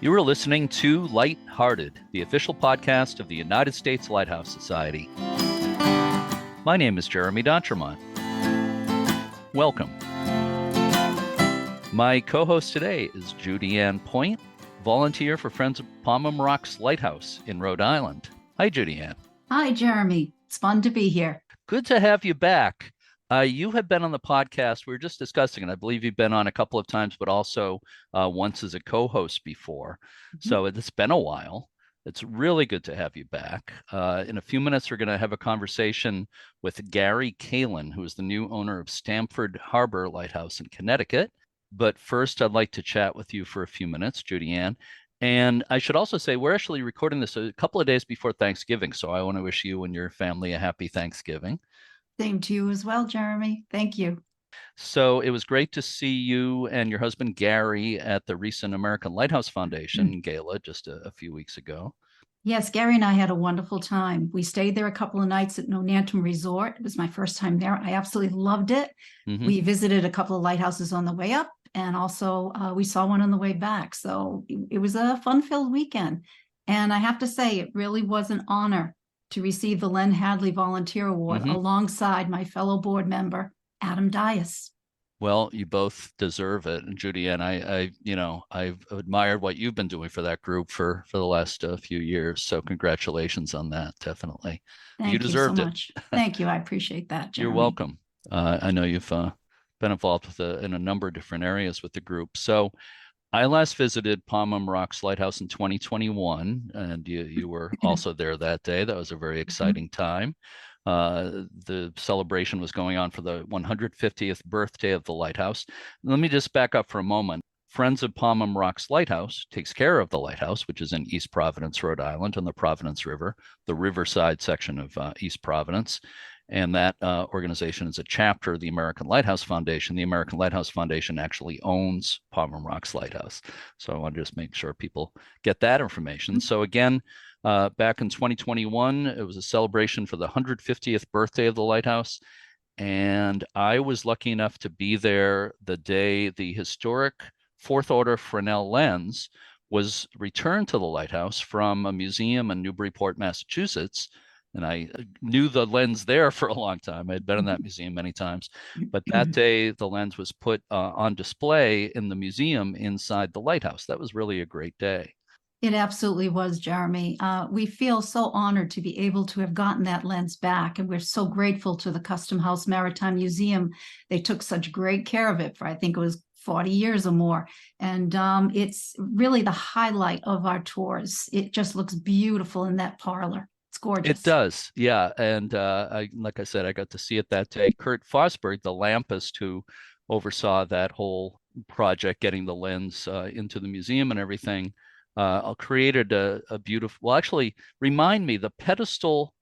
You are listening to Lighthearted, the official podcast of the United States Lighthouse Society. My name is Jeremy D'Entremont. Welcome. My co-host today is Judianne Point, volunteer for Friends of Pomham Rocks Lighthouse in Rhode Island. Hi, Judianne. Hi, Jeremy. It's fun to be here. Good to have you back. You have been on the podcast. We were just discussing it. I believe you've been on a couple of times, but also once as a co-host before. Mm-hmm. So it's been a while. It's really good to have you back. In a few minutes, we're going to have a conversation with Gary Kalan, who is the new owner of Stamford Harbor Lighthouse in Connecticut. But first, I'd like to chat with you for a few minutes, Judianne. And I should also say, we're actually recording this a couple of days before Thanksgiving. So I want to wish you and your family a happy Thanksgiving. Same to you as well, Jeremy. Thank you. So it was great to see you and your husband, Gary, at the recent American Lighthouse Foundation gala just a few weeks ago. Yes, Gary and I had a wonderful time. We stayed there a couple of nights at Nonantum Resort. It was my first time there. I absolutely loved it. Mm-hmm. We visited a couple of lighthouses on the way up, and also we saw one on the way back. So it was a fun-filled weekend. And I have to say, it really was an honor to receive the Len Hadley Volunteer Award alongside my fellow board member, Adam Dias. Well, you both deserve it. And Judianne, I've admired what you've been doing for that group for the last few years. So congratulations on that. Definitely. Thank you deserved so much. Thank you. I appreciate that, Jeremy. You're welcome. I know you've been involved in a number of different areas with the group. So I last visited Pomham Rocks Lighthouse in 2021, and you were also there that day. That was a very exciting time. The celebration was going on for the 150th birthday of the lighthouse. Let me just back up for a moment. Friends of Pomham Rocks Lighthouse takes care of the lighthouse, which is in East Providence, Rhode Island, on the Providence River, the riverside section of East Providence. And that organization is a chapter of the American Lighthouse Foundation. The American Lighthouse Foundation actually owns Pomham Rocks Lighthouse. So I want to just make sure people get that information. So again, back in 2021, it was a celebration for the 150th birthday of the lighthouse. And I was lucky enough to be there the day the historic fourth order Fresnel lens was returned to the lighthouse from a museum in Newburyport, Massachusetts. And I knew the lens there for a long time. I had been in that museum many times. But that day, the lens was put on display in the museum inside the lighthouse. That was really a great day. It absolutely was, Jeremy. We feel so honored to be able to have gotten that lens back. And we're so grateful to the Custom House Maritime Museum. They took such great care of it for, I think it was 40 years or more. And it's really the highlight of our tours. It just looks beautiful in that parlor. It's gorgeous. It does, yeah. And like I said, I got to see it that day. Kurt Fosberg, the lampist who oversaw that whole project, getting the lens into the museum and everything, created a beautiful, well, actually, remind me, the pedestal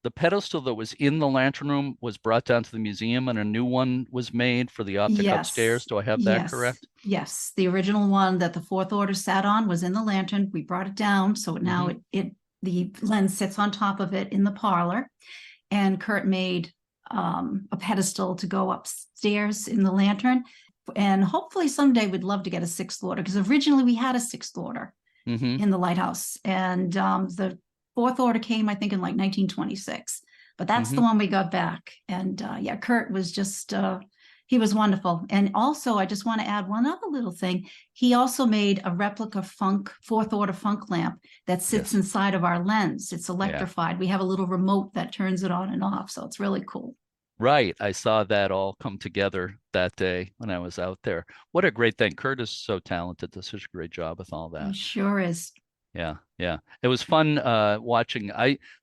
that was in the lantern room was brought down to the museum and a new one was made for the optic upstairs. Do I have that correct? Yes. The original one that the fourth order sat on was in the lantern. We brought it down. So now the lens sits on top of it in the parlor, and Kurt made a pedestal to go upstairs in the lantern. And hopefully someday we'd love to get a sixth order, because originally we had a sixth order in the lighthouse. And the fourth order came, I think, in like 1926. But that's the one we got back. And Kurt was just... he was wonderful. And also, I just want to add one other little thing. He also made a replica fourth order funk lamp that sits inside of our lens. It's electrified. We have a little remote that turns it on and off. So it's really cool. Right. I saw that all come together that day when I was out there. What a great thing. Kurt is so talented. Does such a great job with all that. He sure is. Yeah. It was fun watching.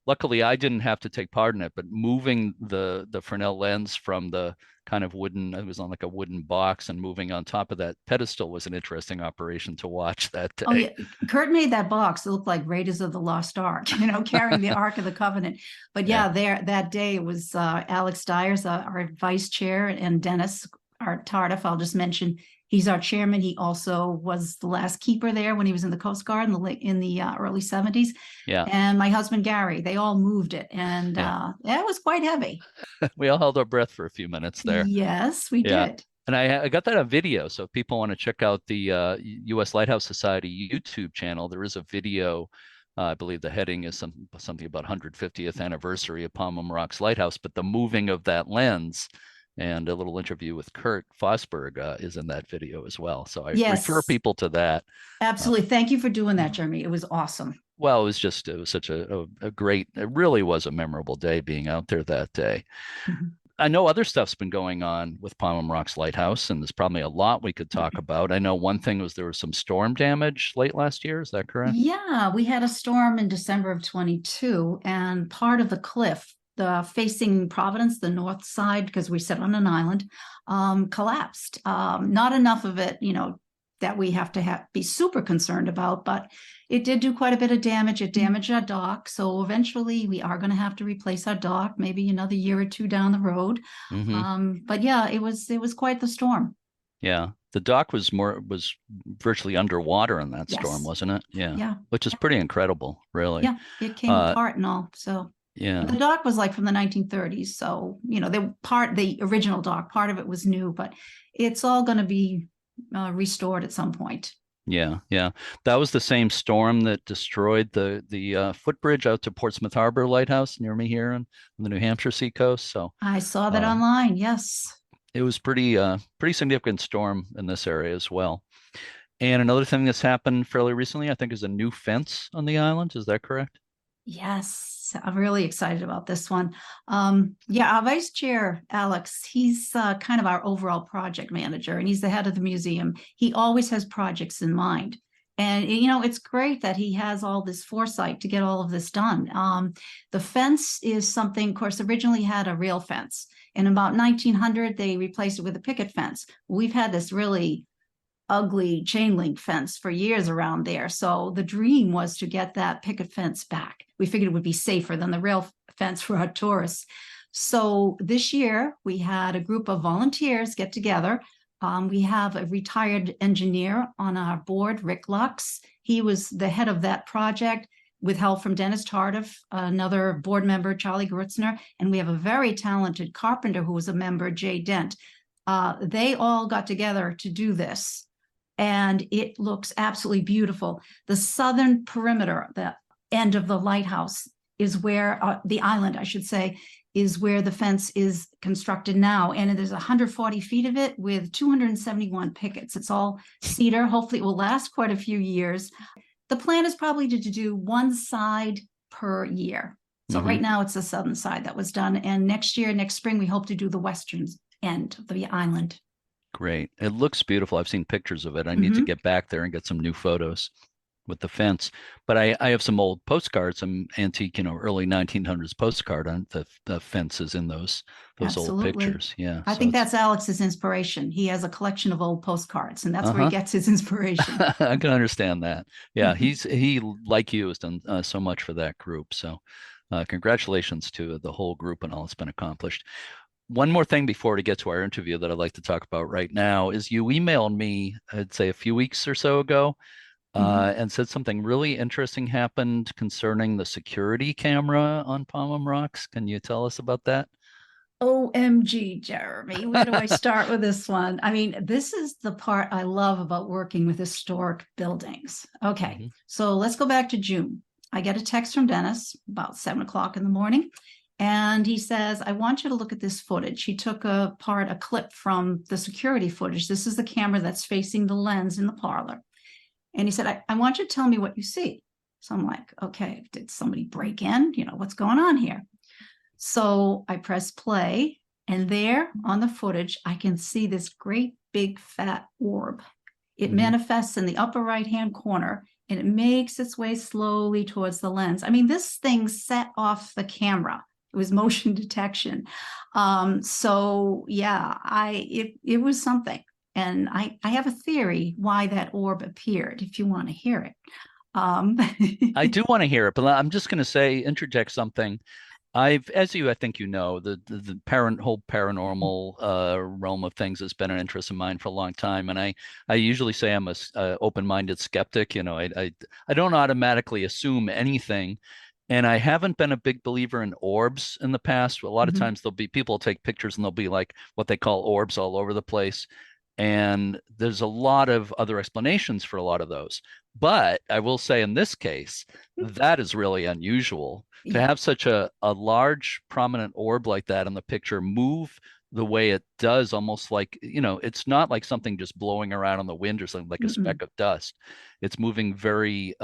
Luckily I didn't have to take part in it, but moving the Fresnel lens from the kind of wooden, it was on like a wooden box, and moving on top of that pedestal was an interesting operation to watch that day. Oh yeah, Kurt made that box look like Raiders of the Lost Ark, carrying the Ark of the Covenant. But there that day it was Alex Dyers, our vice chair, and Dennis, our Tardif. I'll just mention, he's our chairman. He also was the last keeper there when he was in the Coast Guard in the early 70s. Yeah. And my husband, Gary, they all moved it. And it was quite heavy. We all held our breath for a few minutes there. Yes, we did. And I got that on video. So if people want to check out the U.S. Lighthouse Society YouTube channel, there is a video. I believe the heading is something about 150th anniversary of Pomham Rocks Lighthouse, but the moving of that lens and a little interview with Kurt Fosberg is in that video as well. So I refer Yes, people to that. absolutely. Thank you for doing that, Jeremy. It was awesome. Well, it was such a great, it really was a memorable day being out there that day. Mhm. I know other stuff's been going on with Pomham Rocks Lighthouse, and there's probably a lot we could talk about. I know one thing was there was some storm damage late last year. Is that correct? Yeah, we had a storm in December of 22, and part of the cliff, the facing Providence, the north side, because we sit on an island, collapsed. Not enough of it, that we have to be super concerned about, but it did do quite a bit of damage. It damaged our dock. So eventually we are going to have to replace our dock, maybe another year or two down the road. Mm-hmm. But yeah, it was quite the storm. Yeah. The dock was virtually underwater in that storm, Yes. wasn't it? Yeah. Yeah. Which is pretty incredible, really. Yeah. It came Uh, apart and all. So yeah. the dock was like from the 1930s. So, the original dock, part of it was new, but it's all going to be restored at some point. Yeah, yeah. That was the same storm that destroyed the footbridge out to Portsmouth Harbor Lighthouse near me here on the New Hampshire seacoast. So I saw that uh, online. Yes. it was pretty significant storm in this area as well. And another thing that's happened fairly recently, I think, is a new fence on the island. Is that correct? Yes, I'm really excited about this one. Yeah, our vice chair, Alex, he's kind of our overall project manager, and he's the head of the museum. He always has projects in mind. And, it's great that he has all this foresight to get all of this done. The fence is something, of course, originally had a rail fence. In about 1900, they replaced it with a picket fence. We've had this really ugly chain link fence for years around there. So the dream was to get that picket fence back. We figured it would be safer than the rail fence for our tourists. So this year we had a group of volunteers get together. We have a retired engineer on our board, Rick Lux. He was the head of that project with help from Dennis Tardif, another board member, Charlie Grutzner, and we have a very talented carpenter who was a member, Jay Dent. They all got together to do this. And it looks absolutely beautiful. The southern perimeter, the end of the lighthouse, is where the island, I should say, is where the fence is constructed now. And there's 140 feet of it with 271 pickets. It's all cedar. Hopefully it will last quite a few years. The plan is probably to do one side per year. So right now it's the southern side that was done. And next spring, we hope to do the western end of the island. Great. It looks beautiful. I've seen pictures of it. I need to get back there and get some new photos with the fence. But I have some old postcards, some antique, early 1900s postcard on the fences in those old pictures. Yeah. I think that's Alex's inspiration. He has a collection of old postcards, and that's where he gets his inspiration. I can understand that. Yeah, he like you has done so much for that group. So congratulations to the whole group and all that's been accomplished. One more thing before we get to our interview that I'd like to talk about right now is you emailed me, I'd say a few weeks or so ago, and said something really interesting happened concerning the security camera on Pomham Rocks. Can you tell us about that? OMG, Jeremy, where do I start with this one? I mean, this is the part I love about working with historic buildings. Okay, so let's go back to June. I get a text from Dennis about 7:00 in the morning. And he says, I want you to look at this footage. He took a clip from the security footage. This is the camera that's facing the lens in the parlor. And he said, I want you to tell me what you see. So I'm like, okay, did somebody break in? What's going on here? So I press play, and there on the footage, I can see this great big fat orb. It manifests in the upper right-hand corner, and it makes its way slowly towards the lens. I mean, this thing set off the camera. It was motion detection. So yeah, it was something. And I have a theory why that orb appeared, if you want to hear it. I do want to hear it, but I'm just going to interject something. I think the whole paranormal realm of things has been an interest of mine for a long time, and I usually say I'm a open-minded skeptic. I don't automatically assume anything. And I haven't been a big believer in orbs in the past. A lot of Mhm. times there'll be people will take pictures and they'll be like what they call orbs all over the place. And there's a lot of other explanations for a lot of those. But I will say in this case, that is really unusual to have such a large prominent orb like that in the picture move the way it does, almost like, it's not like something just blowing around on the wind or something like a Mm-mm. speck of dust. It's moving very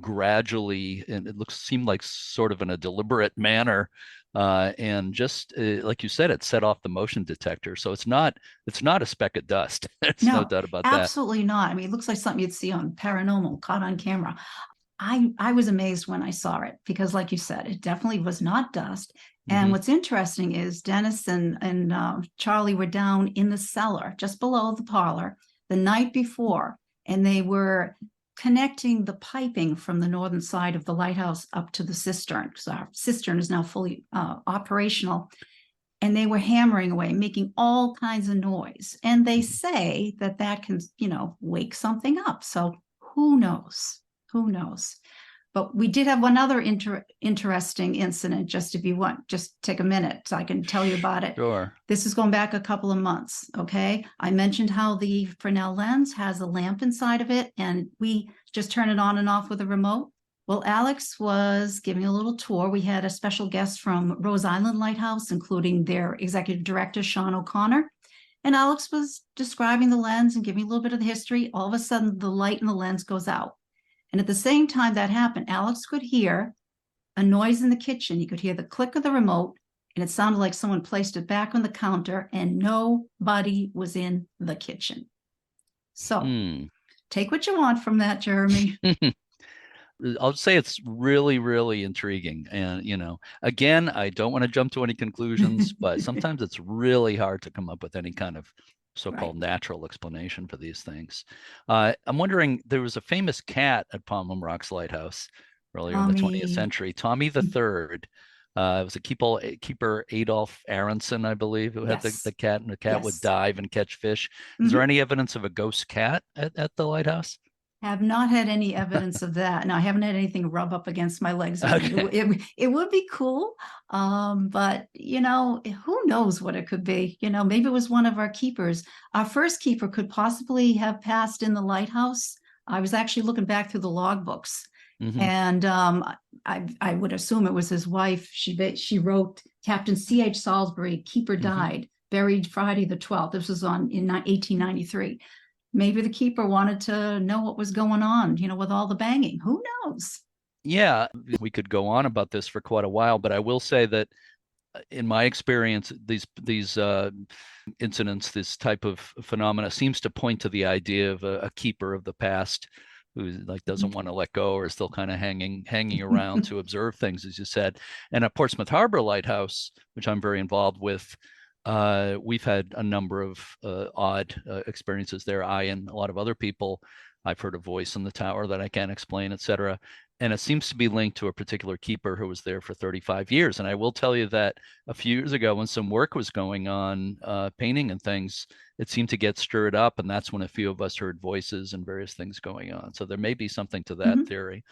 gradually, and seemed like sort of in a deliberate manner. And just like you said, it set off the motion detector. So it's not a speck of dust. There's no No, doubt about that. absolutely not. I mean, it looks like something you'd see on Paranormal, caught on camera. I was amazed when I saw it because, like you said, it definitely was not dust. And Hmm. what's interesting is Dennis and Charlie were down in the cellar just below the parlor the night before, and they were connecting the piping from the northern side of the lighthouse up to the cistern, because our cistern is now fully operational. And they were hammering away, making all kinds of noise. And they say that that can, wake something up. So who knows? Who knows? But we did have one other interesting incident, just if you want, just take a minute so I can tell you about it. Sure. This is going back a couple of months, okay? I mentioned how the Fresnel lens has a lamp inside of it, and we just turn it on and off with a remote. Well, Alex was giving a little tour. We had a special guest from Rhode Island Lighthouse, including their executive director, Sean O'Connor. And Alex was describing the lens and giving a little bit of the history. All of a sudden, the light in the lens goes out. And at the same time that happened, Alex could hear a noise in the kitchen. You could hear the click of the remote, and it sounded like someone placed it back on the counter, and nobody was in the kitchen. So Hmm. take what you want from that, Jeremy. I'll say it's really, really intriguing. And, again, I don't want to jump to any conclusions, but sometimes it's really hard to come up with any kind of Right. so-called natural explanation for these things. I'm wondering, there was a famous cat at Pomham Rocks Lighthouse earlier in the 20th Tommy. century, Tommy the Third. It was a keeper Adolf Aronson, I believe, who had the Yes. cat, and the cat would Yes. dive and catch fish. Is there Mhm. any evidence of a ghost cat at the lighthouse? Have not had any evidence of that. Now, I haven't had anything rub up against my legs or anything. Okay. It would be cool. But, who knows what it could be? Maybe it was one of our keepers. Our first keeper could possibly have passed in the lighthouse. I was actually looking back through the logbooks, Hmm. and I would assume it was his wife. She wrote Captain C.H. Salisbury, keeper Hmm. died, buried Friday the 12th. This was in 1893. Maybe the keeper wanted to know what was going on, with all the banging. Who knows? Yeah, we could go on about this for quite a while, but I will say that in my experience, these incidents, this type of phenomena seems to point to the idea of a keeper of the past who like doesn't want to let go or is still kind of hanging around to observe things, as you said. And at Portsmouth Harbor Lighthouse, which I'm very involved with, we've had a number of odd experiences there. I and a lot of other people, I've heard a voice in the tower that I can't explain, etc. And it seems to be linked to a particular keeper who was there for 35 years. And I will tell you that a few years ago, when some work was going on, painting and things, it seemed to get stirred up. And that's when a few of us heard voices and various things going on. So there may be something to that Mhm. theory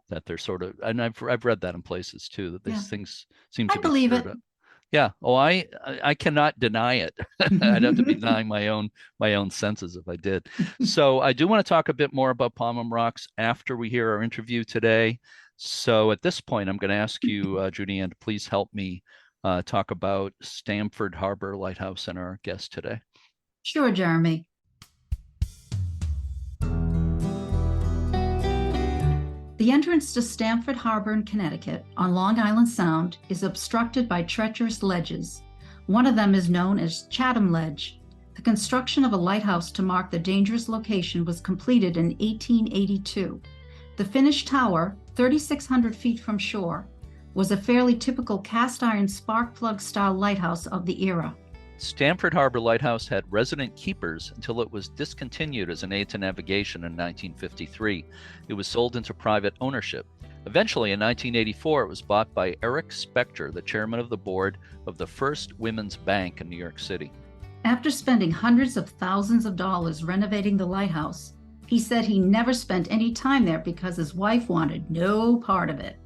that they're sort of, and I've read that in places too, that Yeah, these things seem I to be believe stirred it. up. Yeah. Oh, I cannot deny it. I'd have to be denying my own senses if I did. So I do want to talk a bit more about Pomham Rocks after we hear our interview today. So at this point, I'm going to ask you, Judianne, to please help me talk about Stamford Harbor Lighthouse and our guest today. Sure, Jeremy. The entrance to Stamford Harbor in Connecticut on Long Island Sound is obstructed by treacherous ledges. One of them is known as Chatham Ledge. The construction of a lighthouse to mark the dangerous location was completed in 1882. The finished tower, 3,600 feet from shore, was a fairly typical cast iron spark plug style lighthouse of the era. Stamford Harbor Lighthouse had resident keepers until it was discontinued as an aid to navigation in 1953. It was sold into private ownership. Eventually, in 1984, it was bought by Eric Spector, the chairman of the board of the First Women's Bank in New York City. After spending hundreds of thousands of dollars renovating the lighthouse, he said he never spent any time there because his wife wanted no part of it.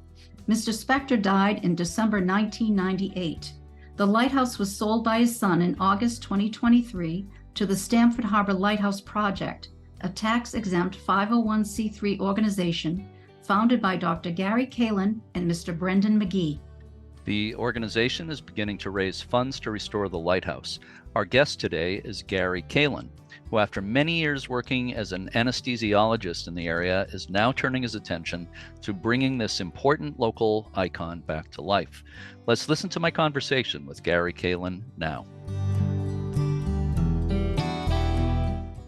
Mr. Spector died in December 1998. The lighthouse was sold by his son in August 2023 to the Stamford Harbor Lighthouse Project, a tax-exempt 501c3 organization founded by Dr. Gary Kalan and Mr. Brendan McGee. The organization is beginning to raise funds to restore the lighthouse. Our guest today is Gary Kalan, who after many years working as an anesthesiologist in the area is now turning his attention to bringing this important local icon back to life. Let's listen to my conversation with Gary Kalan now.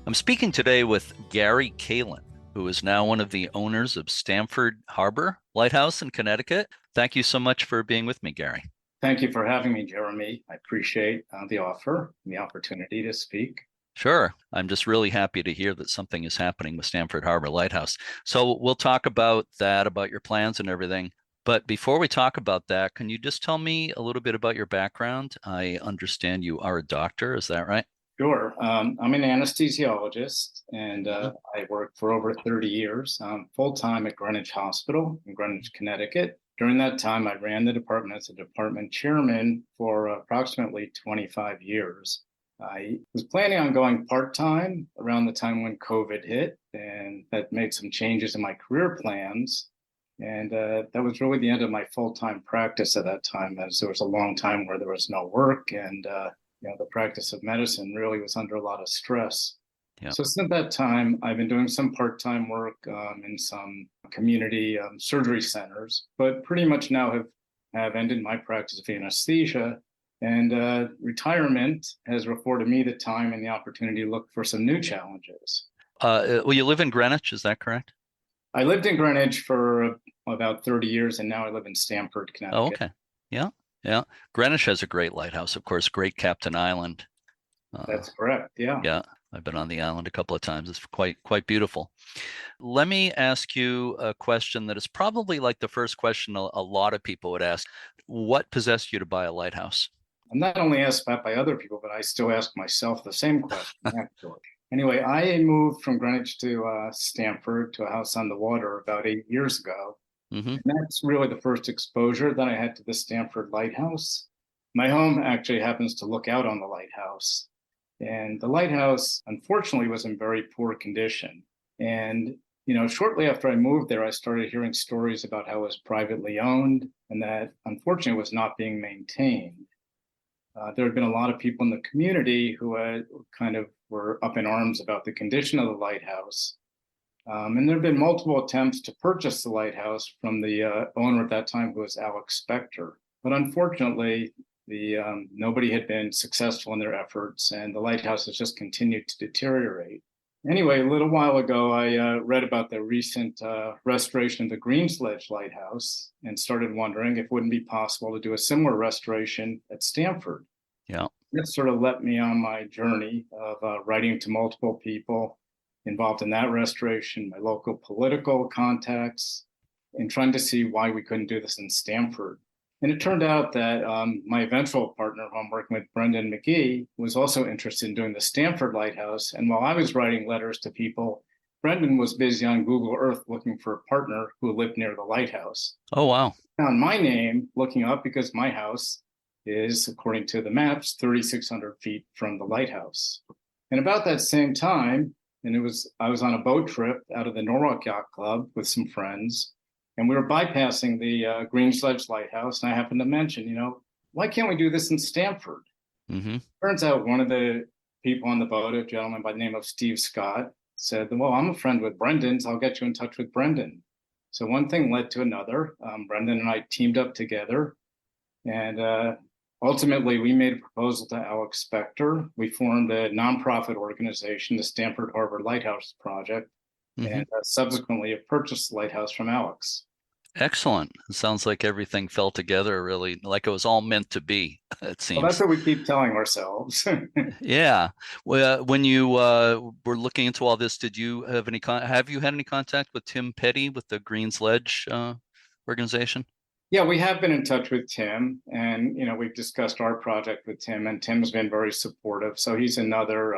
I'm speaking today with Gary Kalan, who is now one of the owners of Stamford Harbor Lighthouse in Connecticut. Thank you so much for being with me, Gary. Thank you for having me, Jeremy. I appreciate the offer and the opportunity to speak. Sure. I'm just really happy to hear that something is happening with Stamford Harbor Lighthouse. So we'll talk about that, about your plans and everything. But before we talk about that, can you just tell me a little bit about your background? I understand you are a doctor. Is that right? Sure. I'm an anesthesiologist, and I worked for over 30 years full-time at Greenwich Hospital in Greenwich, Connecticut. During that time, I ran the department as a department chairman for approximately 25 years. I was planning on going part-time around the time when COVID hit, and that made some changes in my career plans. And that was really the end of my full-time practice at that time, as there was a long time where there was no work, and the practice of medicine really was under a lot of stress. Yeah. So since that time, I've been doing some part-time work in some community surgery centers, but pretty much now have ended my practice of anesthesia. And retirement has afforded me the time and the opportunity to look for some new challenges. Well, you live in Greenwich, is that correct? I lived in Greenwich for about 30 years, and now I live in Stamford, Connecticut. Oh, okay. Yeah. Greenwich has a great lighthouse, of course, Great Captain Island. That's correct, yeah. Yeah, I've been on the island a couple of times. It's quite beautiful. Let me ask you a question that is probably like the first question a lot of people would ask. What possessed you to buy a lighthouse? I'm not only asked that by other people, but I still ask myself the same question, actually. Anyway, I moved from Greenwich to Stamford, to a house on the water about 8 years ago. Mm-hmm. And that's really the first exposure that I had to the Stamford Lighthouse. My home actually happens to look out on the lighthouse. And the lighthouse, unfortunately, was in very poor condition. And, shortly after I moved there, I started hearing stories about how it was privately owned and that, unfortunately, it was not being maintained. There had been a lot of people in the community who were up in arms about the condition of the lighthouse. And there have been multiple attempts to purchase the lighthouse from the owner at that time, who was Alex Spector. But unfortunately, nobody had been successful in their efforts, and the lighthouse has just continued to deteriorate. Anyway, a little while ago, I read about the recent restoration of the Greensledge Lighthouse and started wondering if it wouldn't be possible to do a similar restoration at Stamford. Yeah. That sort of let me on my journey of writing to multiple people involved in that restoration, my local political contacts, and trying to see why we couldn't do this in Stamford. And it turned out that my eventual partner, who I'm working with, Brendan McGee, was also interested in doing the Stamford Lighthouse. And while I was writing letters to people, Brendan was busy on Google Earth looking for a partner who lived near the lighthouse. Oh, wow. Found my name looking up because my house is, according to the maps, 3,600 feet from the lighthouse. And about that same time, I was on a boat trip out of the Norwalk Yacht Club with some friends, and we were bypassing the Greensledge Lighthouse, and I happened to mention, why can't we do this in Stamford? Mm-hmm. Turns out one of the people on the boat, a gentleman by the name of Steve Scott, said, well, I'm a friend with Brendan's. I'll get you in touch with Brendan. So one thing led to another. Brendan and I teamed up together, and ultimately, we made a proposal to Alex Spector. We formed a nonprofit organization, the Stamford Harbor Lighthouse Project, and subsequently have purchased the lighthouse from Alex. Excellent. It sounds like everything fell together really, like it was all meant to be, it seems. Well, that's what we keep telling ourselves. Yeah. Well, when you were looking into all this, did you have have you had any contact with Tim Petty with the Greensledge organization? Yeah, we have been in touch with Tim, and we've discussed our project with Tim, and Tim's been very supportive. So he's another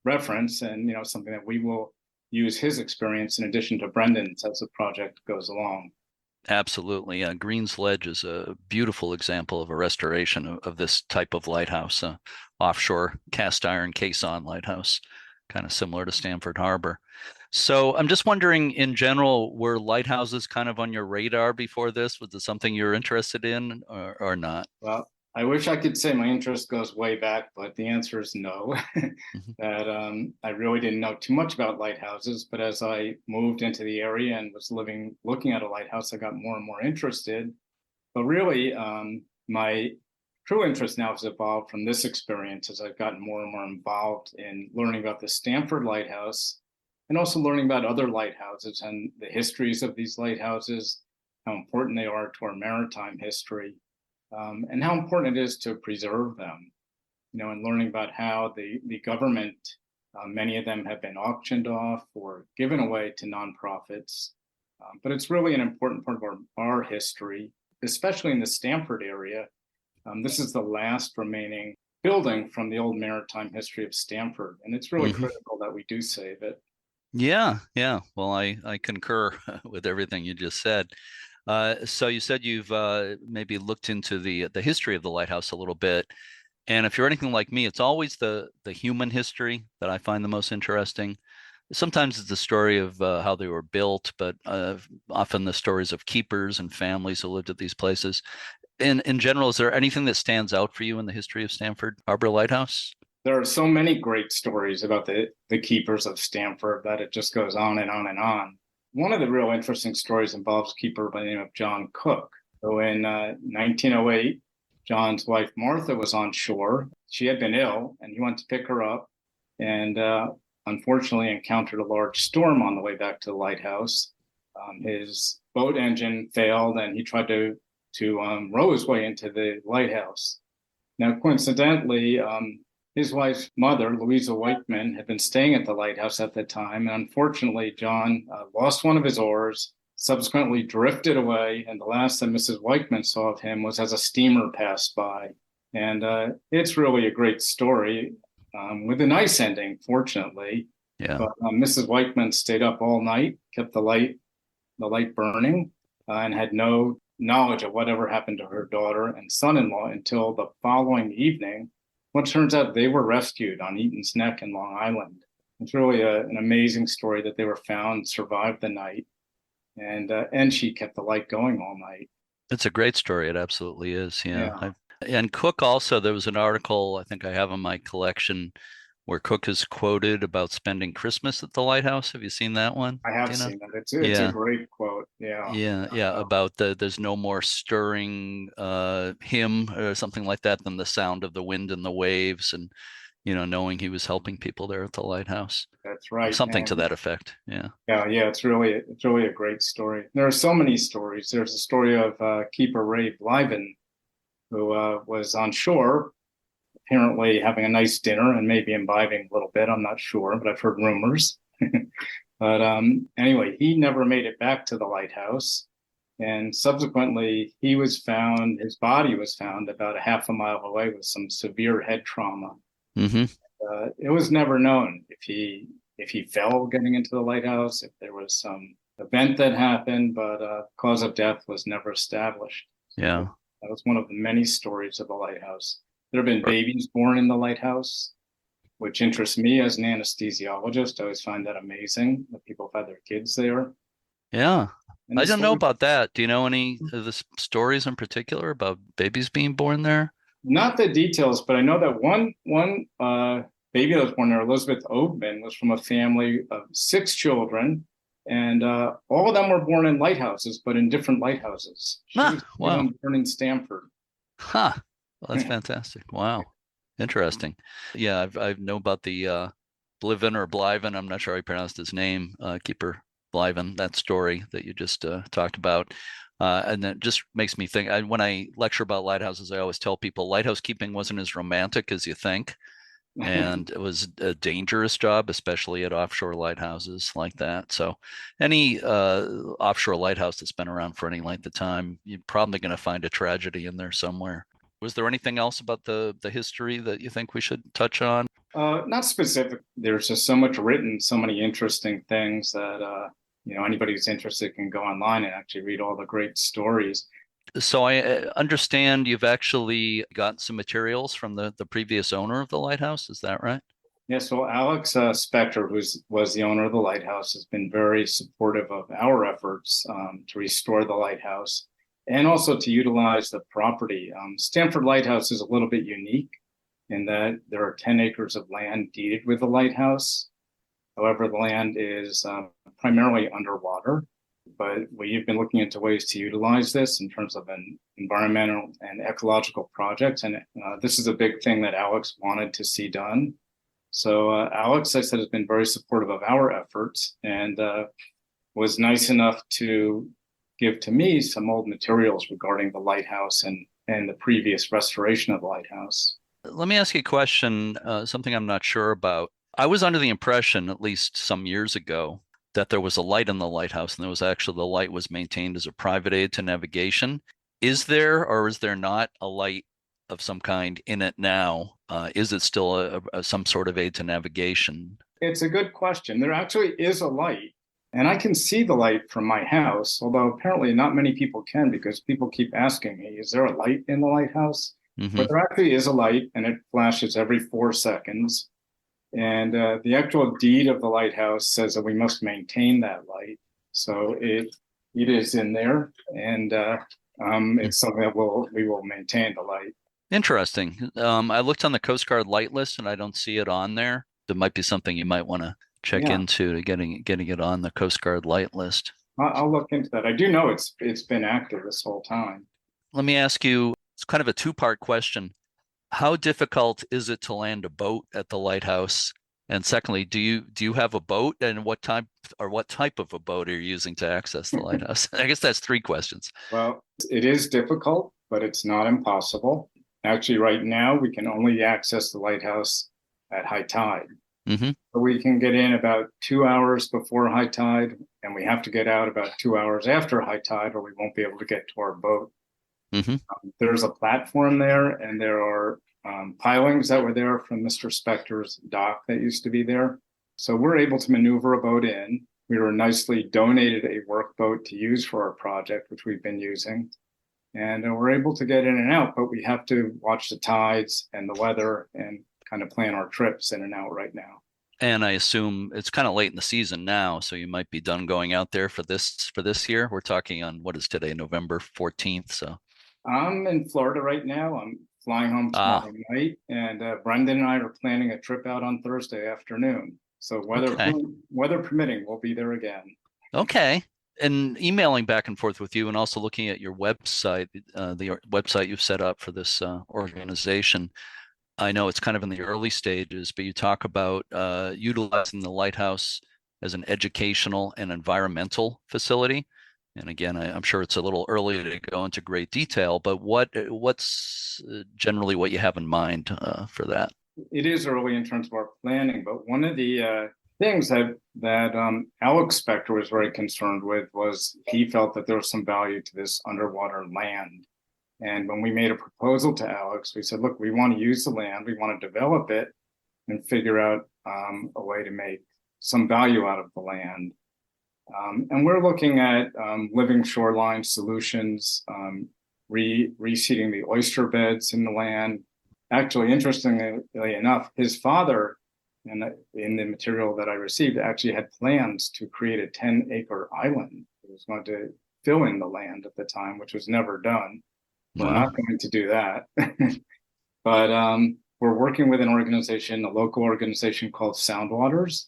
reference, and something that we will use his experience in addition to Brendan's as the project goes along. Absolutely. Green's Ledge is a beautiful example of a restoration of this type of lighthouse, offshore cast iron caisson lighthouse, kind of similar to Stamford Harbor. So I'm just wondering, in general, were lighthouses kind of on your radar before this? Was it something you're interested in or not? Well, I wish I could say my interest goes way back, but the answer is no. Mhm. That I really didn't know too much about lighthouses, but as I moved into the area and was looking at a lighthouse, I got more and more interested. But really, my true interest now has evolved from this experience as I've gotten more and more involved in learning about the Stamford Lighthouse and also learning about other lighthouses and the histories of these lighthouses, how important they are to our maritime history, and how important it is to preserve them. And learning about how the government, many of them have been auctioned off or given away to nonprofits. But it's really an important part of our history, especially in the Stamford area. This is the last remaining building from the old maritime history of Stamford, and it's really critical that we do save it. Yeah, yeah. Well, I concur with everything you just said. So you said you've maybe looked into the history of the lighthouse a little bit. And if you're anything like me, it's always the human history that I find the most interesting. Sometimes it's the story of how they were built, but often the stories of keepers and families who lived at these places. In general, is there anything that stands out for you in the history of Stamford Harbor Lighthouse? There are so many great stories about the keepers of Stamford that it just goes on and on and on. One of the real interesting stories involves a keeper by the name of John Cook. So in 1908, John's wife Martha was on shore. She had been ill, and he went to pick her up, and unfortunately encountered a large storm on the way back to the lighthouse. His boat engine failed, and he tried to row his way into the lighthouse. Now, coincidentally, his wife's mother, Louisa Whiteman, had been staying at the lighthouse at the time. And unfortunately, John lost one of his oars, subsequently drifted away. And the last that Mrs. Whiteman saw of him was as a steamer passed by. And it's really a great story with a nice ending, fortunately. Yeah. But Mrs. Whiteman stayed up all night, kept the light burning, and had no knowledge of whatever happened to her daughter and son-in-law until the following evening. What turns out they were rescued on Eaton's Neck in Long Island. It's really an amazing story that they were found, survived the night, and she kept the light going all night. It's a great story. It absolutely is. Yeah. Yeah. And Cook also, there was an article I think I have in my collection where Cook is quoted about spending Christmas at the lighthouse. Have you seen that one? I have seen that. It's a great quote. Yeah. Yeah. About there's no more stirring hymn or something like that than the sound of the wind and the waves, and knowing he was helping people there at the lighthouse. That's right. Something to that effect. Yeah. Yeah. It's really a great story. There are so many stories. There's a story of Keeper Ray Blyven, who was on shore, apparently having a nice dinner and maybe imbibing a little bit. I'm not sure, but I've heard rumors. But anyway, he never made it back to the lighthouse. And subsequently, his body was found about a half a mile away with some severe head trauma. It was never known if he fell getting into the lighthouse, if there was some event that happened, but cause of death was never established. Yeah. So that was one of the many stories of the lighthouse. There have been babies born in the lighthouse, which interests me as an anesthesiologist. I always find that amazing that people have had their kids there. Yeah. And I don't know about that. Do you know any of the stories in particular about babies being born there? Not the details, but I know that one baby that was born there, Elizabeth Oatman, was from a family of 6 children, and all of them were born in lighthouses, but in different lighthouses. She was wow. born in Stamford. Huh. Well, that's fantastic. Wow. Interesting. Yeah, I know about the Bliven or Blyven. I'm not sure how I pronounced his name. Keeper Blyven, that story that you just talked about. And that just makes me think, when I lecture about lighthouses, I always tell people lighthouse keeping wasn't as romantic as you think. And it was a dangerous job, especially at offshore lighthouses like that. So any offshore lighthouse that's been around for any length of time, you're probably going to find a tragedy in there somewhere. Was there anything else about the history that you think we should touch on? Not specific. There's just so much written, so many interesting things that anybody who's interested can go online and actually read all the great stories. So I understand you've actually gotten some materials from the previous owner of the lighthouse. Is that right? Yeah, so Alex Spector, who was the owner of the lighthouse, has been very supportive of our efforts to restore the lighthouse and also to utilize the property. Stamford Lighthouse is a little bit unique in that there are 10 acres of land deeded with the lighthouse. However, the land is primarily underwater, but we've been looking into ways to utilize this in terms of an environmental and ecological project. And this is a big thing that Alex wanted to see done. So Alex, I said, has been very supportive of our efforts and was nice enough to give to me some old materials regarding the lighthouse and the previous restoration of the lighthouse. Let me ask you a question, something I'm not sure about. I was under the impression, at least some years ago, that there was a light in the lighthouse, and there was actually the light was maintained as a private aid to navigation. Is there or is there not a light of some kind in it now? Is it still some sort of aid to navigation? It's a good question. There actually is a light, and I can see the light from my house, although apparently not many people can because people keep asking me, is there a light in the lighthouse? Mm-hmm. But there actually is a light, and it flashes every 4 seconds. And the actual deed of the lighthouse says that we must maintain that light. So it is in there, and it's something that we will maintain the light. Interesting. I looked on the Coast Guard light list, and I don't see it on there. There might be something you might want to check into to getting it on the Coast Guard light list. I'll look into that. I do know it's been active this whole time. Let me ask you, it's kind of a two-part question. How difficult is it to land a boat at the lighthouse? And secondly, do you have a boat, and what type of a boat are you using to access the lighthouse? I guess that's 3 questions. Well, it is difficult, but it's not impossible. Actually, right now, we can only access the lighthouse at high tide. Mm-hmm. So we can get in about 2 hours before high tide, and we have to get out about 2 hours after high tide, or we won't be able to get to our boat. Mm-hmm. There's a platform there, and there are pilings that were there from Mr. Spector's dock that used to be there. So we're able to maneuver a boat in. We were nicely donated a workboat to use for our project, which we've been using. And we're able to get in and out, but we have to watch the tides and the weather and kind of plan our trips in and out right now. And I assume it's kind of late in the season now, so you might be done going out there for this year. We're talking on, what is today, November 14th. So I'm in Florida right now. I'm flying home tomorrow night, and Brendan and I are planning a trip out on Thursday afternoon. So weather permitting, we'll be there again. Okay. And emailing back and forth with you, and also looking at your website, the website you've set up for this organization. I know it's kind of in the early stages, but you talk about utilizing the lighthouse as an educational and environmental facility. And again, I'm sure it's a little early to go into great detail, but what's generally what you have in mind for that? It is early in terms of our planning, but one of the things that Alex Spector was very concerned with was he felt that there was some value to this underwater land. And when we made a proposal to Alex, we said, look, we want to use the land, we want to develop it and figure out a way to make some value out of the land. And we're looking at living shoreline solutions, reseeding the oyster beds in the land. Actually, interestingly enough, his father, in the material that I received, actually had plans to create a 10-acre island. He was going to fill in the land at the time, which was never done. We're not going to do that. But we're working with an organization, a local organization called Soundwaters,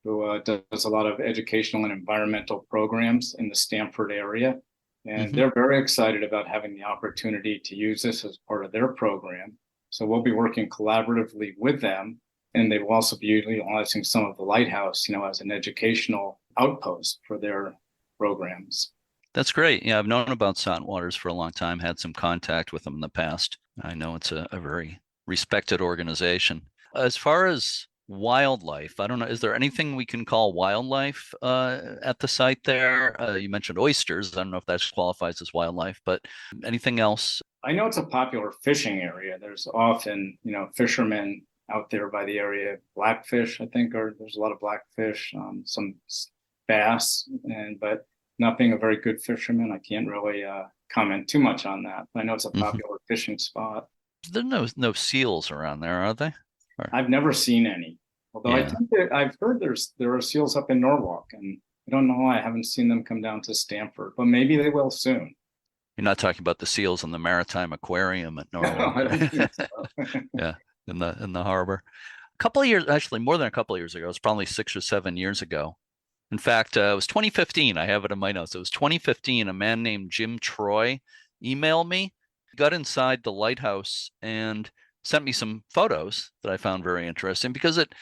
who does a lot of educational and environmental programs in the Stamford area. And they're very excited about having the opportunity to use this as part of their program. So we'll be working collaboratively with them. And they will also be utilizing some of the lighthouse, as an educational outpost for their programs. That's great. Yeah, I've known about Soundwaters for a long time, had some contact with them in the past. I know it's a very respected organization. As far as wildlife, I don't know, is there anything we can call wildlife at the site there? You mentioned oysters. I don't know if that qualifies as wildlife, but anything else? I know it's a popular fishing area. There's often, fishermen out there by the area. Blackfish, I think, there's a lot of blackfish, some bass, but not being a very good fisherman, I can't really comment too much on that. I know it's a popular fishing spot. There are no seals around there, are they? I've never seen any. Although Yeah. I think that I've heard there are seals up in Norwalk, and I don't know why I haven't seen them come down to Stamford, but maybe they will soon. You're not talking about the seals in the Maritime Aquarium at Norwalk. I don't think so. Yeah, in the harbor. A couple of years, actually more than a couple of years ago, it was probably 6 or 7 years ago. In fact, it was 2015. I have it in my notes. It was 2015. A man named Jim Troy emailed me, got inside the lighthouse, and sent me some photos that I found very interesting because it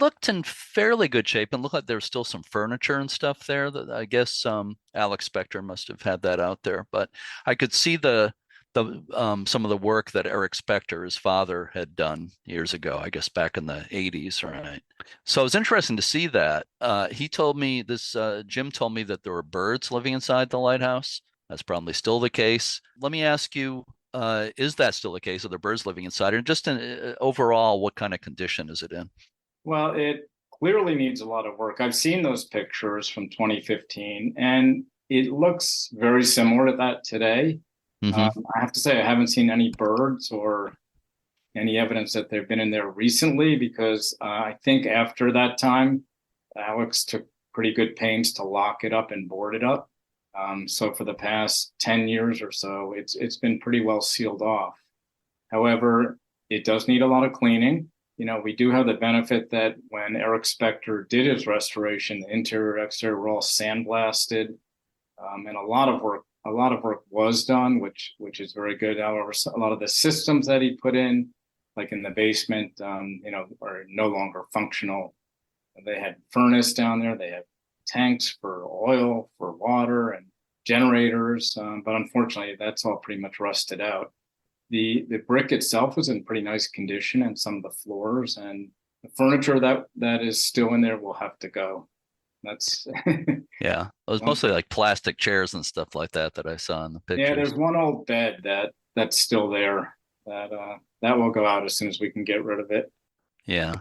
looked in fairly good shape and looked like there was still some furniture and stuff there. That I guess Alex Spector must have had that out there, but I could see some of the work that Eric Spector, his father, had done years ago, I guess back in the 80s, right? So it was interesting to see that. Jim told me that there were birds living inside the lighthouse. That's probably still the case. Let me ask you, is that still the case? Are there birds living inside? And just overall, what kind of condition is it in? Well, it clearly needs a lot of work. I've seen those pictures from 2015, and it looks very similar to that today. I have to say, I haven't seen any birds or any evidence that they've been in there recently, because I think after that time, Alex took pretty good pains to lock it up and board it up. So for the past 10 years or so, it's been pretty well sealed off. However, it does need a lot of cleaning. We do have the benefit that when Eric Spector did his restoration, the interior, exterior were all sandblasted, and a lot of work was done, which is very good. However, a lot of the systems that he put in, like in the basement, are no longer functional. They had furnace down there. They had tanks for oil, for water, and generators. But unfortunately, that's all pretty much rusted out. The brick itself was in pretty nice condition, and some of the floors and the furniture that is still in there will have to go. That's yeah. It was mostly like plastic chairs and stuff like that I saw in the pictures. Yeah, there's one old bed that's still there that will go out as soon as we can get rid of it. Yeah.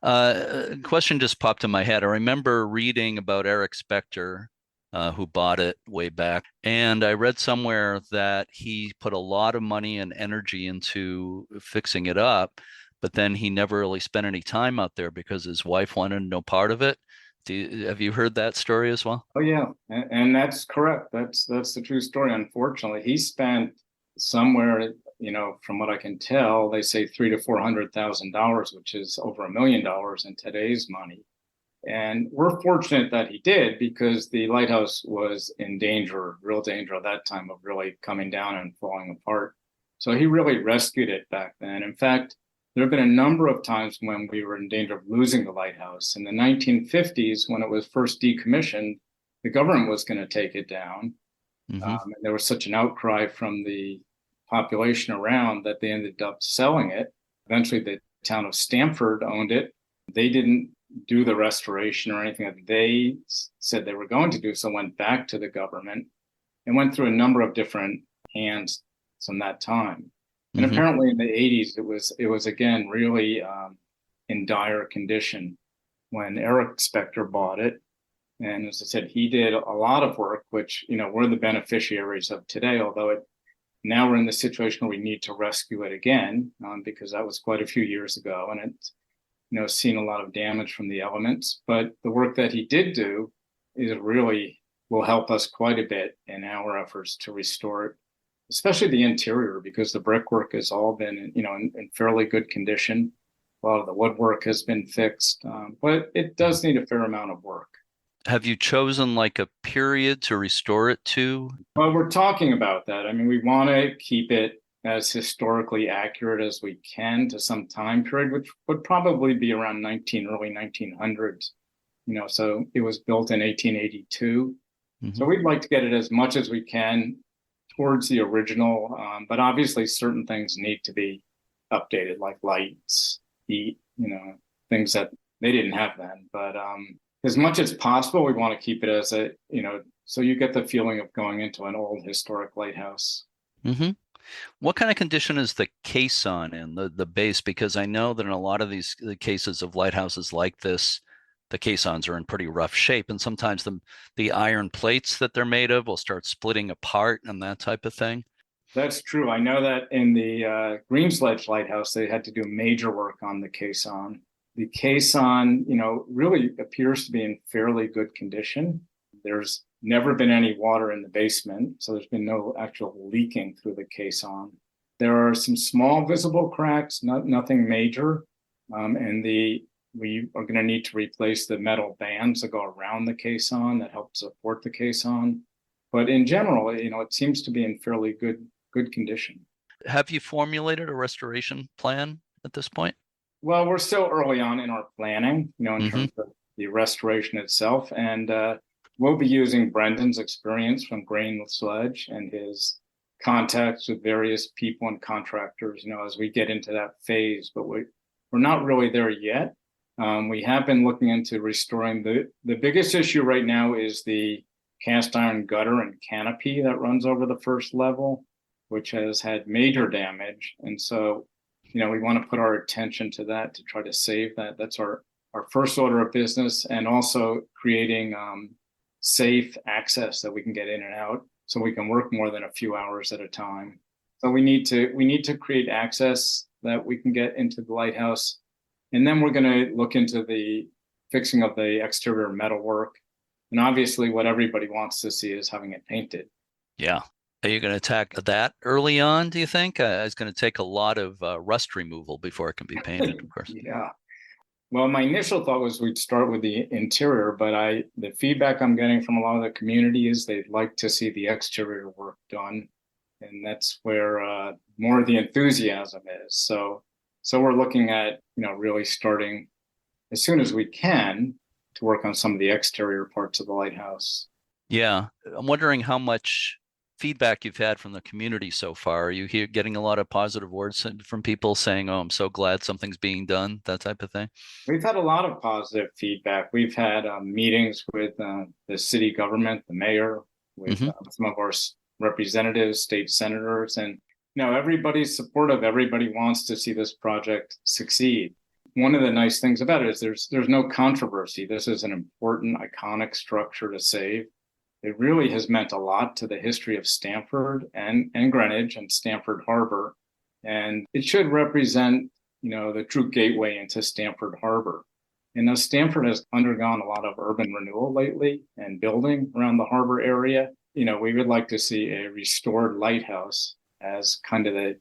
A question just popped in my head. I remember reading about Eric Spector, who bought it way back. And I read somewhere that he put a lot of money and energy into fixing it up, but then he never really spent any time out there because his wife wanted no part of it. Have you heard that story as well? Oh, yeah. And that's correct. That's the true story. Unfortunately, he spent somewhere, from what I can tell, they say $300,000 to $400,000, which is over $1 million in today's money. And we're fortunate that he did, because the lighthouse was in danger, real danger at that time, of really coming down and falling apart. So he really rescued it back then. In fact, there have been a number of times when we were in danger of losing the lighthouse. In the 1950s, when it was first decommissioned, the government was going to take it down. And there was such an outcry from the population around that they ended up selling it. Eventually, the town of Stamford owned it. They didn't do the restoration or anything that they said they were going to do, so went back to the government and went through a number of different hands from that time. And apparently in the 80s, it was again really in dire condition when Eric Spector bought it. And as I said, he did a lot of work, which we're the beneficiaries of today. Although now we're in the situation where we need to rescue it again, because that was quite a few years ago, and it's seen a lot of damage from the elements. But the work that he did do is really will help us quite a bit in our efforts to restore it, especially the interior, because the brickwork has all been, in fairly good condition. A lot of the woodwork has been fixed, but it does need a fair amount of work. Have you chosen like a period to restore it to? Well, we're talking about that. I mean, we want to keep it as historically accurate as we can to some time period, which would probably be around early 1900s. So it was built in 1882. So we'd like to get it as much as we can towards the original, but obviously certain things need to be updated, like lights, heat, things that they didn't have then. But as much as possible, we want to keep it as so you get the feeling of going into an old historic lighthouse. What kind of condition is the caisson in the base? Because I know that in a lot of these cases of lighthouses like this, the caissons are in pretty rough shape, and sometimes the iron plates that they're made of will start splitting apart and that type of thing. That's true. I know that in the Green Sledge Lighthouse, they had to do major work on the caisson. The caisson, really appears to be in fairly good condition. There's never been any water in the basement, so there's been no actual leaking through the caisson. There are some small visible cracks, nothing major, and we are going to need to replace the metal bands that go around the caisson that help support the caisson. But in general, it seems to be in fairly good condition. Have you formulated a restoration plan at this point? Well, we're still early on in our planning, in terms of the restoration itself. And we'll be using Brendan's experience from Green Sledge and his contacts with various people and contractors, as we get into that phase. But we're not really there yet. We have been looking into restoring the biggest issue right now is the cast iron gutter and canopy that runs over the first level, which has had major damage. And so, we want to put our attention to that to try to save that. That's our first order of business, and also creating safe access that we can get in and out so we can work more than a few hours at a time. So we need to create access that we can get into the lighthouse. And then we're going to look into the fixing of the exterior metalwork. And obviously what everybody wants to see is having it painted. Yeah. Are you going to attack that early on, do you think? It's going to take a lot of rust removal before it can be painted, of course. Yeah. Well, my initial thought was we'd start with the interior, but the feedback I'm getting from a lot of the community is they'd like to see the exterior work done. And that's where more of the enthusiasm is. So we're looking at, really starting as soon as we can to work on some of the exterior parts of the lighthouse. Yeah. I'm wondering how much feedback you've had from the community so far. Are you getting a lot of positive words from people saying, "Oh, I'm so glad something's being done," that type of thing? We've had a lot of positive feedback. We've had meetings with the city government, the mayor, with some of our representatives, state senators, and everybody's supportive. Everybody wants to see this project succeed. One of the nice things about it is there's no controversy. This is an important, iconic structure to save. It really has meant a lot to the history of Stamford and Greenwich and Stamford Harbor. And it should represent, the true gateway into Stamford Harbor. And as Stamford has undergone a lot of urban renewal lately and building around the harbor area, we would like to see a restored lighthouse as kind of the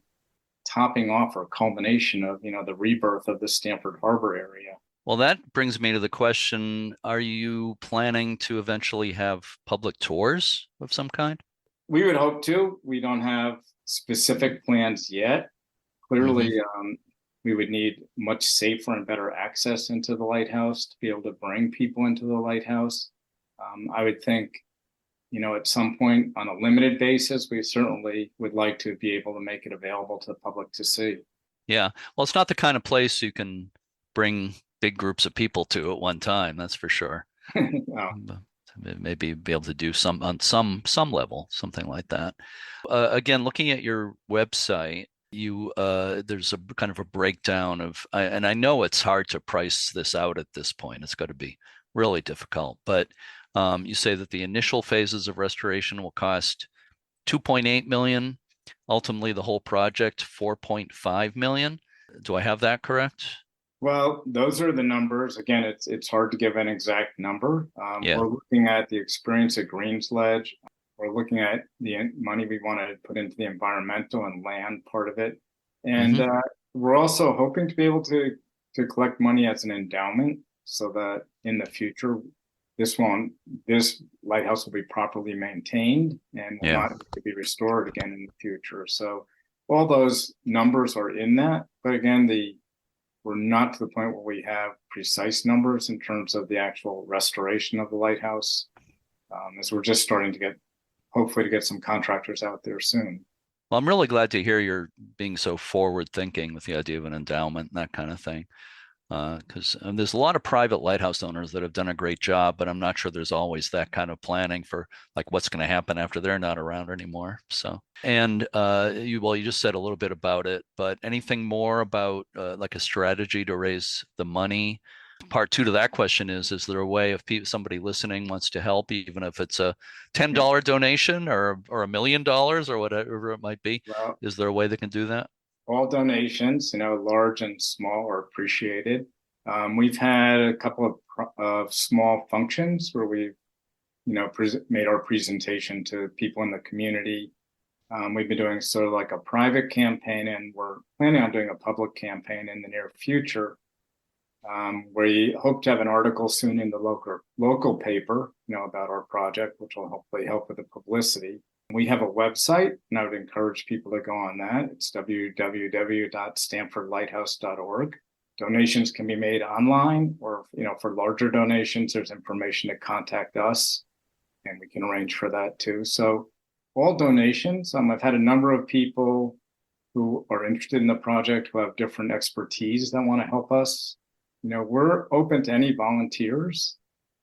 topping off or culmination of, the rebirth of the Stamford Harbor area. Well, that brings me to the question, are you planning to eventually have public tours of some kind? We would hope to. We don't have specific plans yet. Clearly, we would need much safer and better access into the lighthouse to be able to bring people into the lighthouse. I would think, at some point on a limited basis, we certainly would like to be able to make it available to the public to see. Yeah. Well, it's not the kind of place you can bring big groups of people to at one time, that's for sure. Oh. Maybe be able to do some on some level, something like that. Again, looking at your website, there's a kind of a breakdown of, and I know it's hard to price this out at this point. It's got to be really difficult, but you say that the initial phases of restoration will cost 2.8 million. Ultimately, the whole project 4.5 million. Do I have that correct? Well, those are the numbers. Again, it's hard to give an exact number. We're looking at the experience at Green Sledge. We're looking at the money we want to put into the environmental and land part of it. And we're also hoping to be able to collect money as an endowment so that in the future, this lighthouse will be properly maintained and will not have to be restored again in the future. So all those numbers are in that. But again, we're not to the point where we have precise numbers in terms of the actual restoration of the lighthouse, as we're just starting to hopefully to get some contractors out there soon. Well, I'm really glad to hear you're being so forward thinking with the idea of an endowment and that kind of thing. Because there's a lot of private lighthouse owners that have done a great job, but I'm not sure there's always that kind of planning for like what's going to happen after they're not around anymore. So, and you just said a little bit about it, but anything more about like a strategy to raise the money, part two to that question is there a way if somebody listening wants to help, even if it's a $10 donation or $1 million or whatever it might be, Well, is there a way they can do that? all donations, large and small, are appreciated. We've had a couple of small functions where we've, made our presentation to people in the community. We've been doing sort of like a private campaign, and we're planning on doing a public campaign in the near future. We hope to have an article soon in the local paper, about our project, which will hopefully help with the publicity. We have a website, and I would encourage people to go on that. It's www.stamfordlighthouse.org. Donations can be made online, or, for larger donations, there's information to contact us, and we can arrange for that too. So all donations, I've had a number of people who are interested in the project who have different expertise that want to help us. We're open to any volunteers.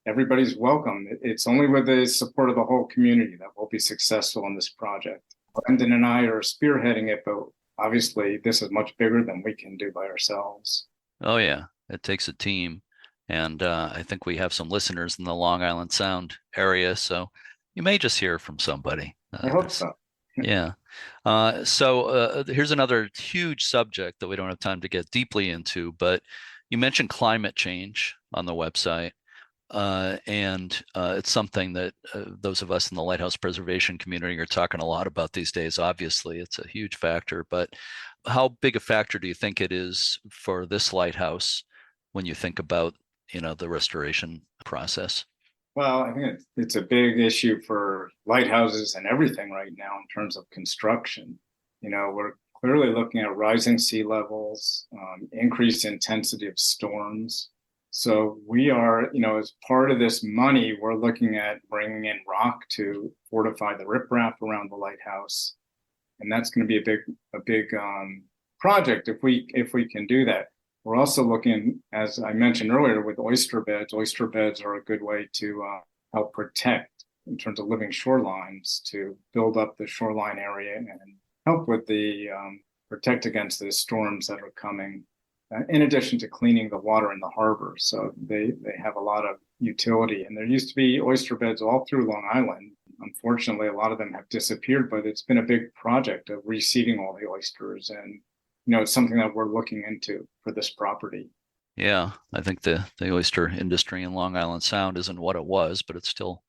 Everybody's welcome. It's only with the support of the whole community that we'll be successful in this project. Brendan and I are spearheading it, but obviously this is much bigger than we can do by ourselves. Oh, yeah. It takes a team. And I think we have some listeners in the Long Island Sound area, so you may just hear from somebody. I hope so. Yeah. So here's another huge subject that we don't have time to get deeply into, but you mentioned climate change on the website. And it's something that those of us in the lighthouse preservation community are talking a lot about these days. Obviously, it's a huge factor, but how big a factor do you think it is for this lighthouse when you think about, the restoration process? Well, I think it's a big issue for lighthouses and everything right now in terms of construction. We're clearly looking at rising sea levels, increased intensity of storms. So we are, as part of this money, we're looking at bringing in rock to fortify the riprap around the lighthouse, and that's going to be a big project if we can do that. We're also looking, as I mentioned earlier, with oyster beds. Oyster beds are a good way to help protect in terms of living shorelines, to build up the shoreline area and help with the protect against the storms that are coming. In addition to cleaning the water in the harbor. So they have a lot of utility. And there used to be oyster beds all through Long Island. Unfortunately, a lot of them have disappeared, but it's been a big project of reseeding all the oysters. And, it's something that we're looking into for this property. Yeah, I think the oyster industry in Long Island Sound isn't what it was, but it's still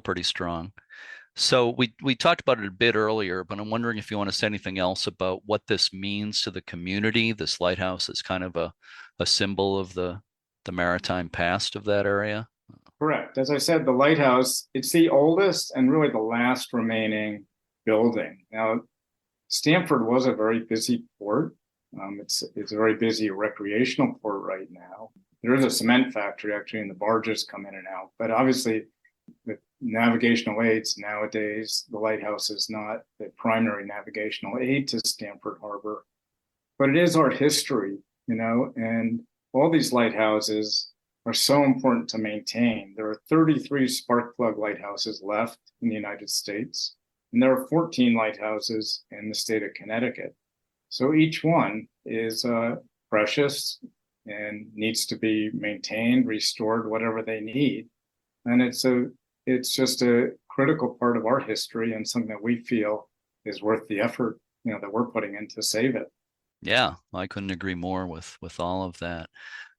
pretty strong. So we talked about it a bit earlier, but I'm wondering if you want to say anything else about what this means to the community. This lighthouse is kind of a symbol of the maritime past of that area. Correct. As I said, the lighthouse, it's the oldest and really the last remaining building. Now, Stamford was a very busy port. It's a very busy recreational port right now. There is a cement factory actually, and the barges come in and out. But obviously, with navigational aids nowadays, the lighthouse is not the primary navigational aid to Stamford Harbor, but it is our history, and all these lighthouses are so important to maintain. There are 33 sparkplug lighthouses left in the United States, and there are 14 lighthouses in the state of Connecticut. So each one is precious and needs to be maintained, restored, whatever they need. And it's just a critical part of our history and something that we feel is worth the effort, that we're putting in to save it. Yeah, I couldn't agree more with all of that.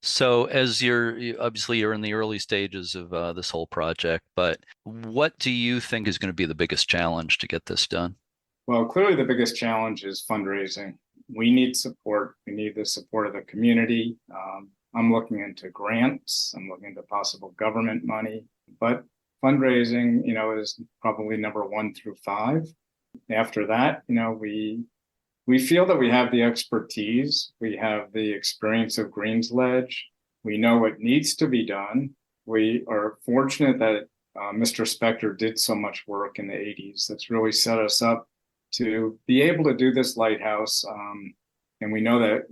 So as you're in the early stages of this whole project, but what do you think is going to be the biggest challenge to get this done? Well, clearly the biggest challenge is fundraising. We need support. We need the support of the community. I'm looking into grants. I'm looking into possible government money, but fundraising, is probably number 1 through 5. After that, we feel that we have the expertise. We have the experience of Green's Ledge. We know what needs to be done. We are fortunate that Mr. Spector did so much work in the 80s. That's really set us up to be able to do this lighthouse. And we know that,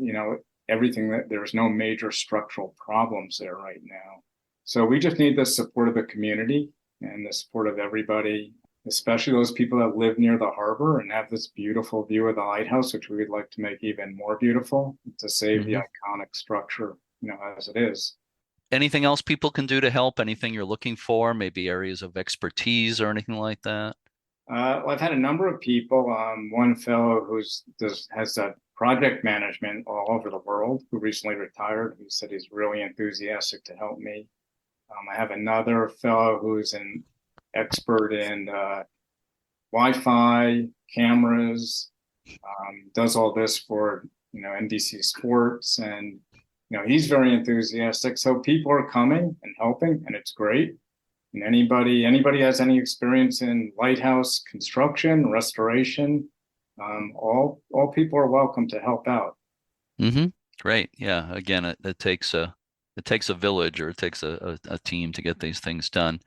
everything, that there's no major structural problems there right now. So we just need the support of the community and the support of everybody, especially those people that live near the harbor and have this beautiful view of the lighthouse, which we would like to make even more beautiful to save the iconic structure, as it is. Anything else people can do to help? Anything you're looking for? Maybe areas of expertise or anything like that? Well, I've had a number of people. One fellow has a project management all over the world who recently retired. He said he's really enthusiastic to help me. I have another fellow who's an expert in Wi-Fi cameras, does all this for NBC Sports, and he's very enthusiastic. So people are coming and helping, and it's great. And anybody has any experience in lighthouse construction, restoration, all people are welcome to help out. Mm-hmm. Great. Yeah. Again, it takes a village, or it takes a team to get these things done.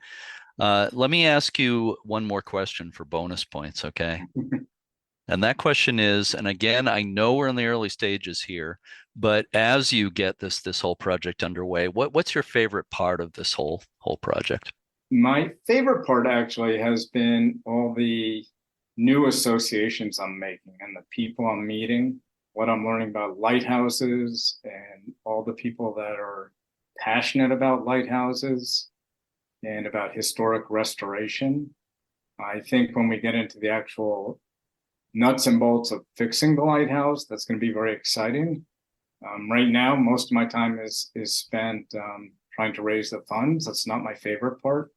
Let me ask you one more question for bonus points, okay? And that question is, and again, I know we're in the early stages here, but as you get this whole project underway, what's your favorite part of this whole project? My favorite part actually has been all the new associations I'm making and the people I'm meeting, what I'm learning about lighthouses and all the people that are passionate about lighthouses and about historic restoration. I think when we get into the actual nuts and bolts of fixing the lighthouse, that's going to be very exciting. Right now, most of my time is spent trying to raise the funds. That's not my favorite part,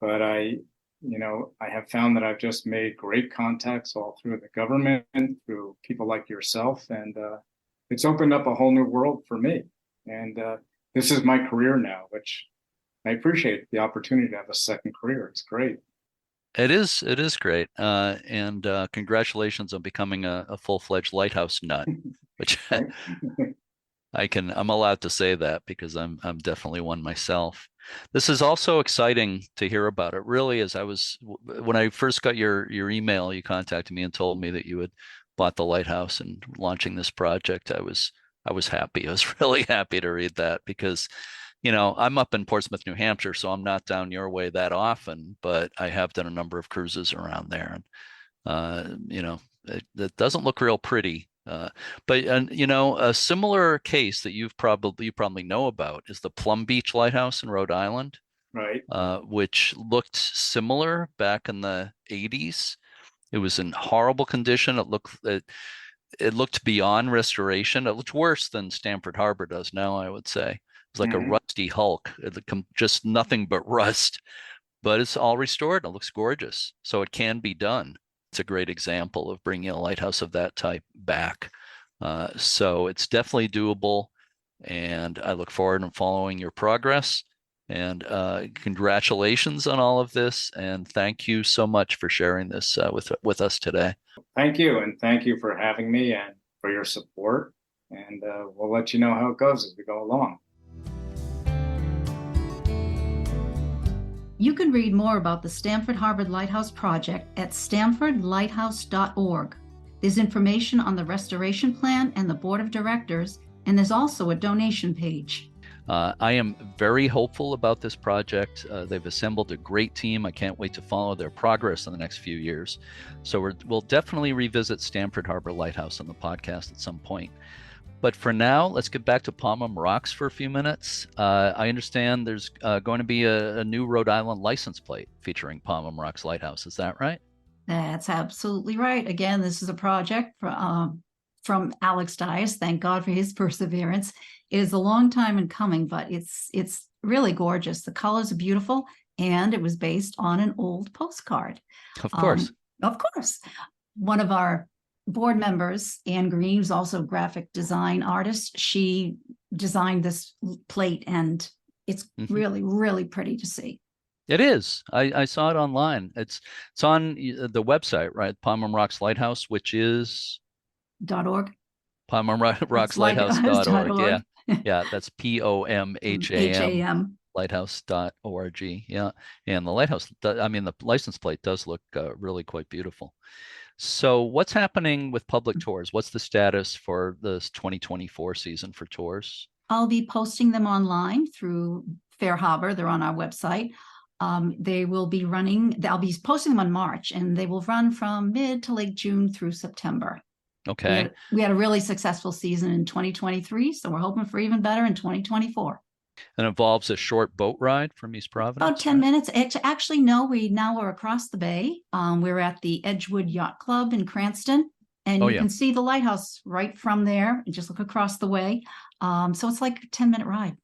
but I have found that I've just made great contacts all through the government, through people like yourself, and it's opened up a whole new world for me. And this is my career now, which I appreciate the opportunity to have a second career. It's great. It is great. And congratulations on becoming a full-fledged lighthouse nut, which I'm allowed to say that because I'm definitely one myself. This is also exciting to hear about. It really is. When I first got your email, you contacted me and told me that you had bought the lighthouse and launching this project. I was happy. I was really happy to read that because, I'm up in Portsmouth, New Hampshire, so I'm not down your way that often, but I have done a number of cruises around there, and it doesn't look real pretty. But a similar case that you probably know about is the Plum Beach Lighthouse in Rhode Island, Right. which looked similar back in the 80s. It was in horrible condition. It looked beyond restoration. It looked worse than Stamford Harbor does now, I would say. It was like a rusty hulk, just nothing but rust. But it's all restored. It looks gorgeous. So it can be done. It's a great example of bringing a lighthouse of that type back. So it's definitely doable, and I look forward to following your progress. And congratulations on all of this, and thank you so much for sharing this with us today. Thank you, and thank you for having me and for your support. And we'll let you know how it goes as we go along. You can read more about the Stamford Harbor Lighthouse Project at stamfordlighthouse.org. There's information on the restoration plan and the board of directors, and there's also a donation page. I am very hopeful about this project. They've assembled a great team. I can't wait to follow their progress in the next few years. So we'll definitely revisit Stamford Harbor Lighthouse on the podcast at some point. But for now, let's get back to Pomham Rocks for a few minutes. I understand there's going to be a new Rhode Island license plate featuring Pomham Rocks Lighthouse. Is that right? That's absolutely right. Again, this is a project from Alex Dias. Thank God for his perseverance. It is a long time in coming, but it's really gorgeous. The colors are beautiful, and it was based on an old postcard. Of course. Of course. One of our board members, Anne Green, who's also a graphic design artist, she designed this plate, and it's really, really pretty to see. It is. I saw it online. It's on the website, right? Pomham Rocks Lighthouse, which is .org. PomhamRocksLighthouse.org. Yeah. Yeah, that's POMHAM lighthouse.org. Yeah. And the lighthouse, the license plate does look really quite beautiful. So what's happening with public tours? What's the status for this 2024 season for tours? I'll be posting them online through Fair Harbor. They're on our website. They will be running, I'll be posting them on March, and they will run from mid to late June through September. Okay. We had a really successful season in 2023, so we're hoping for even better in 2024. And involves a short boat ride from East Providence? About 10 minutes. Actually, no, we now are across the bay. We're at the Edgewood Yacht Club in Cranston, and you can see the lighthouse right from there and just look across the way. So it's like a 10-minute ride.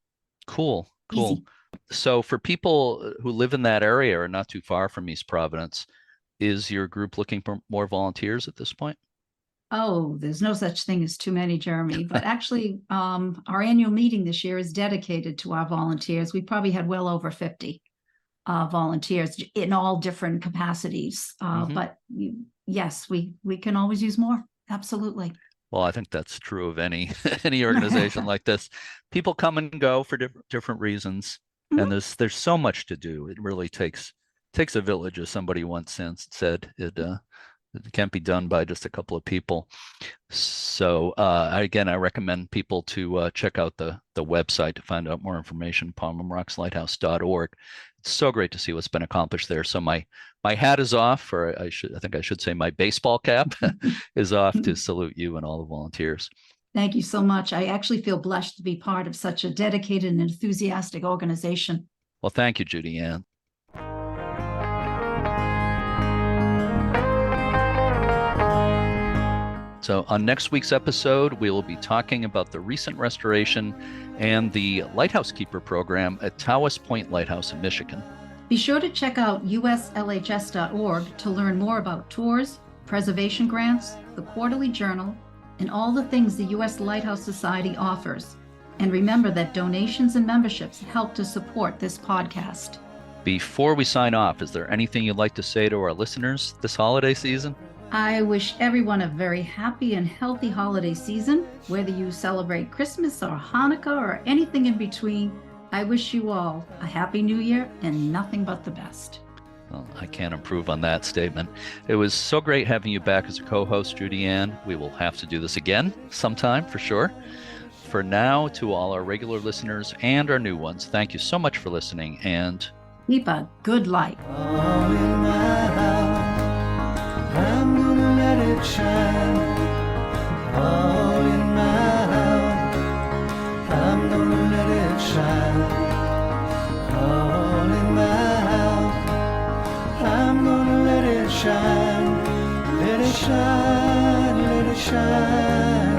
Cool. Easy. So for people who live in that area or not too far from East Providence, is your group looking for more volunteers at this point? Oh, there's no such thing as too many, Jeremy. But actually, our annual meeting this year is dedicated to our volunteers. We probably had well over 50 volunteers in all different capacities. But yes, we can always use more. Absolutely. Well, I think that's true of any organization like this. People come and go for different reasons, and there's so much to do. It really takes a village, as somebody once said. It can't be done by just a couple of people. So again, I recommend people to check out the website to find out more information, PomhamRocksLighthouse.org. It's so great to see what's been accomplished there. So my hat is off, or I think I should say my baseball cap is off to salute you and all the volunteers. Thank you so much. I actually feel blessed to be part of such a dedicated and enthusiastic organization. Well, thank you, Judianne. So on next week's episode, we will be talking about the recent restoration and the Lighthouse Keeper program at Tawas Point Lighthouse in Michigan. Be sure to check out uslhs.org to learn more about tours, preservation grants, the quarterly journal, and all the things the U.S. Lighthouse Society offers. And remember that donations and memberships help to support this podcast. Before we sign off, is there anything you'd like to say to our listeners this holiday season? I wish everyone a very happy and healthy holiday season. Whether you celebrate Christmas or Hanukkah or anything in between, I wish you all a happy new year and nothing but the best. Well, I can't improve on that statement. It was so great having you back as a co-host, Judianne. We will have to do this again sometime for sure. For now, to all our regular listeners and our new ones, thank you so much for listening, and keep a good light. I'm gonna let it shine all in my house. I'm gonna let it shine all in my house. I'm gonna let it shine, let it shine, let it shine.